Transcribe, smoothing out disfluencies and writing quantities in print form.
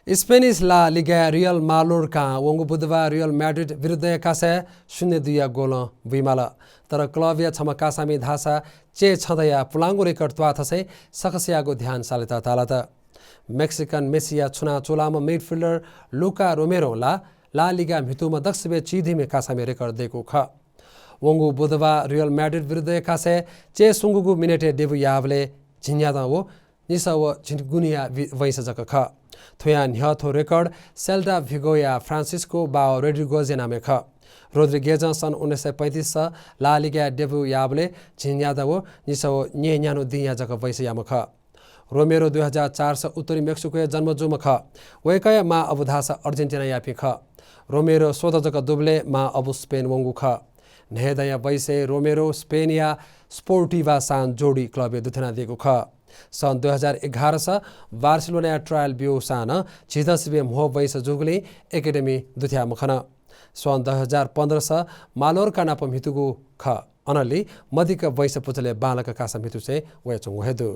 Spanish La लिगा real Mallorca वंगु बुधबार real Madrid विरुद्ध कासे 0-2 गोल भुइमाल तर क्लबिया छम कासामी धासा चे छँदैया पुलाङ्गो रेकर्ड त्वाथसै सकसियाको ध्यान सालित तालत मेक्सिकन मेसिया छुना चोलाम मिडफिल्डर लुका रोमेरो ला लिगा मितुमा दक्षबे चिधिमे कासामी रेकर्ड दिएको ख वंगु बुधबार रियल मैड्रिड विरुद्ध कासे चे सुंगुगु मिनेटे डेबु यावले झिन्यादा वो निसव झिनगुनिया वैसजक ख थोया न्ह्यथो रेकर्ड सेल्टा भिगोया फ्रान्सिस्को बाओ रेड्रिगोजे नामे ख रोड्रिगेज सन् 1935 ला लिगा डेबु यावले झिन्यादा वो निसव न्यानो दिया जक वैसयाम ख रोमेरो 2004 उत्तरी मेक्सिको जन्मजुम ख वैकय मा अबुधास अर्जेन्टिना यापी ख रोमेरो सोधजक दुब्ले मा अबु स्पेन वंगु ख नेहदया वैसे रोमेरो स्पेनिया स्पोर्टिवा सान जोडी क्लबे दुथना दिएको ख सन् 2011 बार्सिलोना ट्रायल बिउ सान छिदसबे मोह वैस जुगले एकाडेमी दुथ्या मुखन सन् 2015 मालोर्का नाप मितुगु ख अनली मधिक वैस पुचले बालक कासा मितु से वयचुङ हेदु।